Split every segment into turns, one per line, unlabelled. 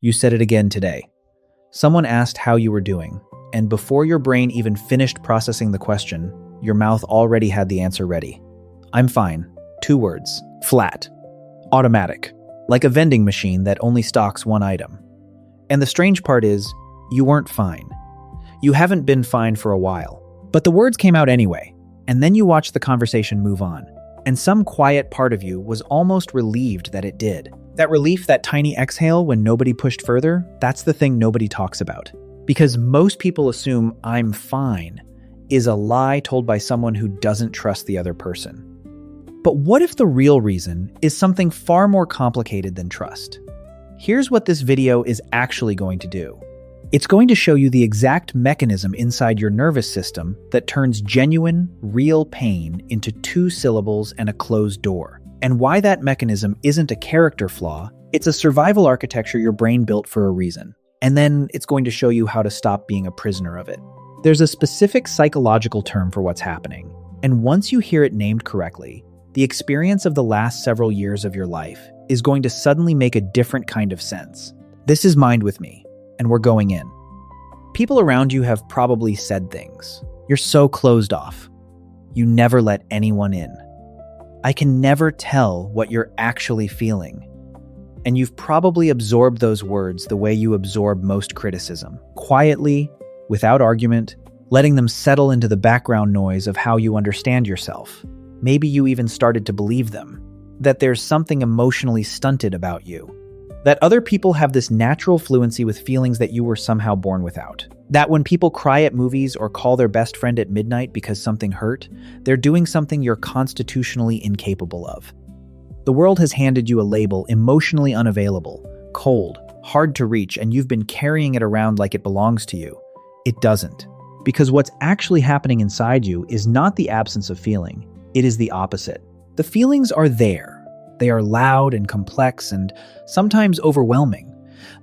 You said it again today. Someone asked how you were doing, and before your brain even finished processing the question, your mouth already had the answer ready. I'm fine. 2 words. Flat. Automatic. Like a vending machine that only stocks one item. And the strange part is, you weren't fine. You haven't been fine for a while. But the words came out anyway, and then you watched the conversation move on. And some quiet part of you was almost relieved that it did. That relief, that tiny exhale when nobody pushed further, that's the thing nobody talks about. Because most people assume I'm fine is a lie told by someone who doesn't trust the other person. But what if the real reason is something far more complicated than trust? Here's what this video is actually going to do. It's going to show you the exact mechanism inside your nervous system that turns genuine, real pain into 2 syllables and a closed door. And why that mechanism isn't a character flaw, it's a survival architecture your brain built for a reason. And then it's going to show you how to stop being a prisoner of it. There's a specific psychological term for what's happening. And once you hear it named correctly, the experience of the last several years of your life is going to suddenly make a different kind of sense. This is Mind with Me. And we're going in. People around you have probably said things. You're so closed off. You never let anyone in. I can never tell what you're actually feeling. And you've probably absorbed those words the way you absorb most criticism. Quietly, without argument, letting them settle into the background noise of how you understand yourself. Maybe you even started to believe them. That there's something emotionally stunted about you. That other people have this natural fluency with feelings that you were somehow born without. That when people cry at movies or call their best friend at midnight because something hurt, they're doing something you're constitutionally incapable of. The world has handed you a label, emotionally unavailable, cold, hard to reach, and you've been carrying it around like it belongs to you. It doesn't. Because what's actually happening inside you is not the absence of feeling, it is the opposite. The feelings are there. They are loud and complex and sometimes overwhelming.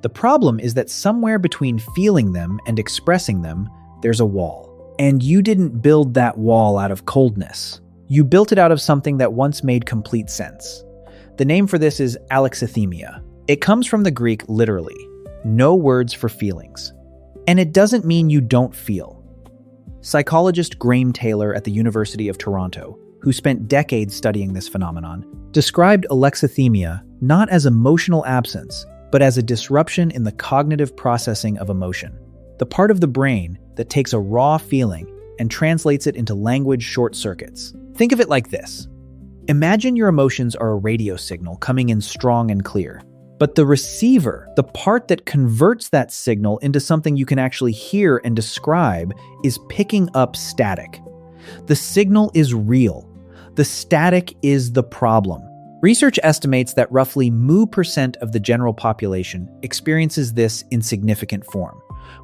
The problem is that somewhere between feeling them and expressing them, there's a wall. And you didn't build that wall out of coldness. You built it out of something that once made complete sense. The name for this is Alexithymia. It comes from the Greek literally, no words for feelings. And it doesn't mean you don't feel. Psychologist Graeme Taylor at the University of Toronto, who spent decades studying this phenomenon, described alexithymia not as emotional absence, but as a disruption in the cognitive processing of emotion, the part of the brain that takes a raw feeling and translates it into language short circuits. Think of it like this. Imagine your emotions are a radio signal coming in strong and clear, but the receiver, the part that converts that signal into something you can actually hear and describe, is picking up static. The signal is real. The static is the problem. Research estimates that roughly % of the general population experiences this in significant form,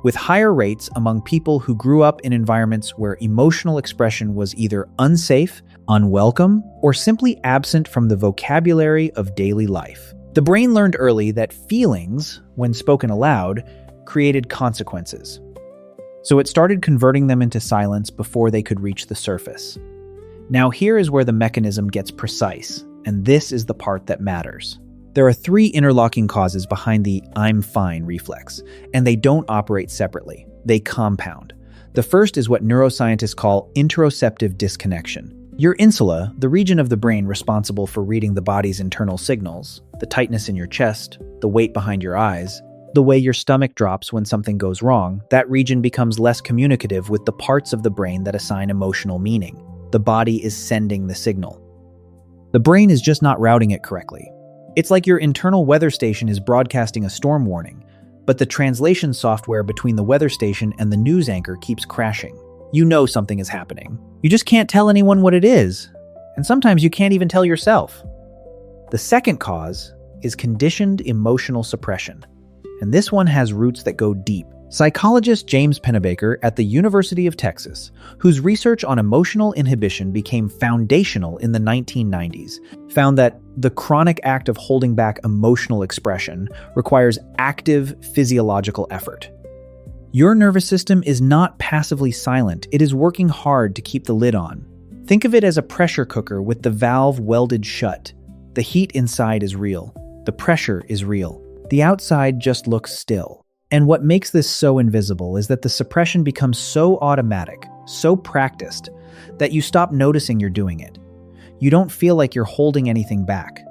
with higher rates among people who grew up in environments where emotional expression was either unsafe, unwelcome, or simply absent from the vocabulary of daily life. The brain learned early that feelings, when spoken aloud, created consequences. So it started converting them into silence before they could reach the surface. Now here is where the mechanism gets precise, and this is the part that matters. There are 3 interlocking causes behind the "I'm fine" reflex, and they don't operate separately. They compound. The first is what neuroscientists call interoceptive disconnection. Your insula, the region of the brain responsible for reading the body's internal signals, the tightness in your chest, the weight behind your eyes, the way your stomach drops when something goes wrong, that region becomes less communicative with the parts of the brain that assign emotional meaning. The body is sending the signal. The brain is just not routing it correctly. It's like your internal weather station is broadcasting a storm warning, but the translation software between the weather station and the news anchor keeps crashing. You know something is happening. You just can't tell anyone what it is, and sometimes you can't even tell yourself. The second cause is conditioned emotional suppression, and this one has roots that go deep. Psychologist James Pennebaker at the University of Texas, whose research on emotional inhibition became foundational in the 1990s, found that the chronic act of holding back emotional expression requires active physiological effort. Your nervous system is not passively silent, it is working hard to keep the lid on. Think of it as a pressure cooker with the valve welded shut. The heat inside is real. The pressure is real. The outside just looks still. And what makes this so invisible is that the suppression becomes so automatic, so practiced, that you stop noticing you're doing it. You don't feel like you're holding anything back.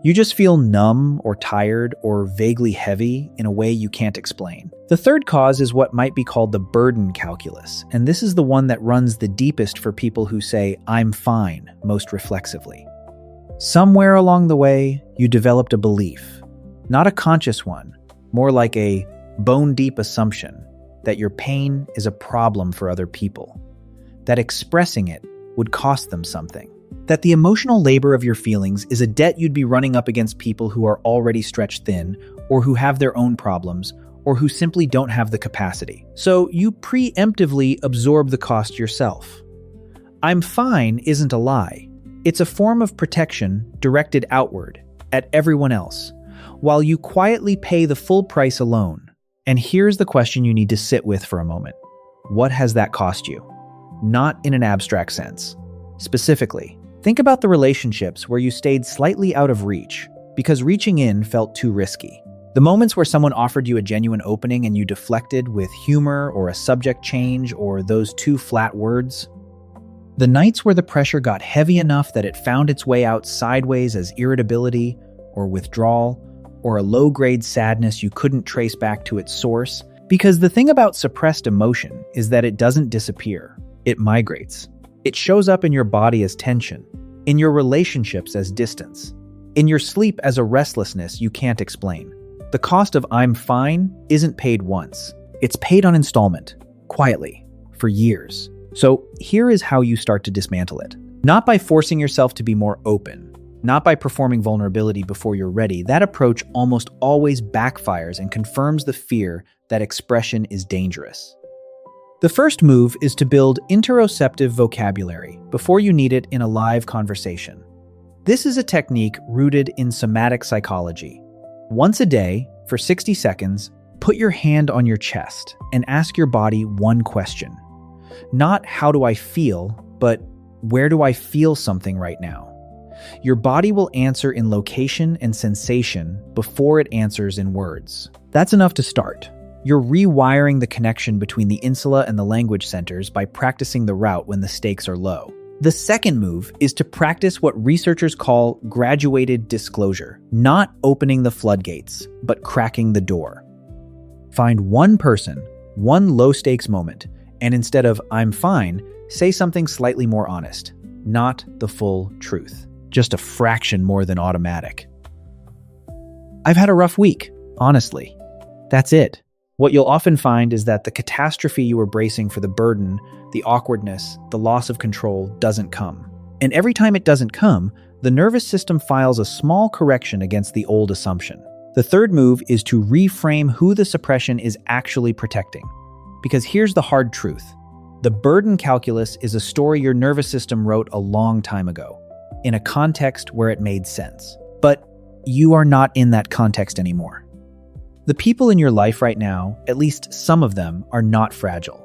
You just feel numb or tired or vaguely heavy in a way you can't explain. The third cause is what might be called the burden calculus, and this is the one that runs the deepest for people who say, "I'm fine," most reflexively. Somewhere along the way, you developed a belief, not a conscious one, more like a bone-deep assumption that your pain is a problem for other people, that expressing it would cost them something, that the emotional labor of your feelings is a debt you'd be running up against people who are already stretched thin, or who have their own problems, or who simply don't have the capacity. So you preemptively absorb the cost yourself. "I'm fine" isn't a lie. It's a form of protection directed outward, at everyone else, while you quietly pay the full price alone. And here's the question you need to sit with for a moment. What has that cost you? Not in an abstract sense. Specifically, think about the relationships where you stayed slightly out of reach because reaching in felt too risky. The moments where someone offered you a genuine opening and you deflected with humor or a subject change or those two flat words. The nights where the pressure got heavy enough that it found its way out sideways as irritability or withdrawal or a low-grade sadness you couldn't trace back to its source. Because the thing about suppressed emotion is that it doesn't disappear. It migrates. It shows up in your body as tension, in your relationships as distance, in your sleep as a restlessness you can't explain. The cost of "I'm fine" isn't paid once. It's paid on installment, quietly, for years. So here is how you start to dismantle it. Not by forcing yourself to be more open, not by performing vulnerability before you're ready. That approach almost always backfires and confirms the fear that expression is dangerous. The first move is to build interoceptive vocabulary before you need it in a live conversation. This is a technique rooted in somatic psychology. Once a day, for 60 seconds, put your hand on your chest and ask your body one question. Not "how do I feel," but "where do I feel something right now?" Your body will answer in location and sensation before it answers in words. That's enough to start. You're rewiring the connection between the insula and the language centers by practicing the route when the stakes are low. The second move is to practice what researchers call graduated disclosure, not opening the floodgates, but cracking the door. Find one person, one low-stakes moment, and instead of "I'm fine," say something slightly more honest, not the full truth. Just a fraction more than automatic. "I've had a rough week, honestly." That's it. What you'll often find is that the catastrophe you were bracing for, the burden, the awkwardness, the loss of control, doesn't come. And every time it doesn't come, the nervous system files a small correction against the old assumption. The third move is to reframe who the suppression is actually protecting. Because here's the hard truth. The burden calculus is a story your nervous system wrote a long time ago, in a context where it made sense. But you are not in that context anymore. The people in your life right now, at least some of them, are not fragile.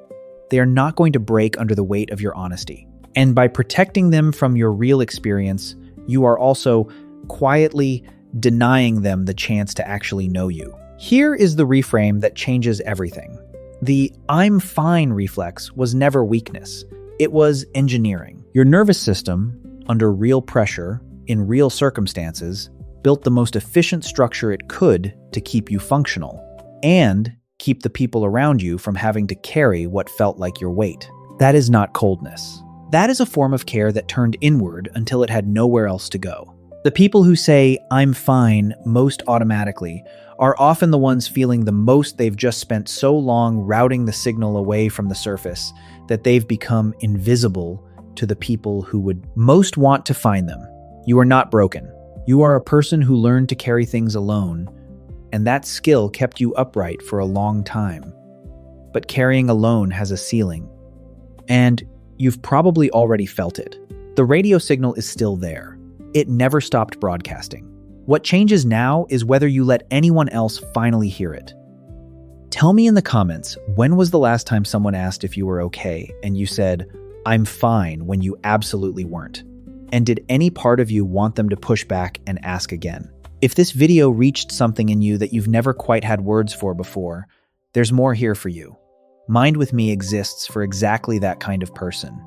They are not going to break under the weight of your honesty. And by protecting them from your real experience, you are also quietly denying them the chance to actually know you. Here is the reframe that changes everything. The "I'm fine" reflex was never weakness. It was engineering. Your nervous system, under real pressure, in real circumstances, built the most efficient structure it could to keep you functional and keep the people around you from having to carry what felt like your weight. That is not coldness. That is a form of care that turned inward until it had nowhere else to go. The people who say "I'm fine" most automatically are often the ones feeling the most. They've just spent so long routing the signal away from the surface that they've become invisible to the people who would most want to find them. You are not broken. You are a person who learned to carry things alone, and that skill kept you upright for a long time. But carrying alone has a ceiling, and you've probably already felt it. The radio signal is still there. It never stopped broadcasting. What changes now is whether you let anyone else finally hear it. Tell me in the comments, when was the last time someone asked if you were okay and you said, "I'm fine," when you absolutely weren't? And did any part of you want them to push back and ask again? If this video reached something in you that you've never quite had words for before, there's more here for you. Mind with Me exists for exactly that kind of person.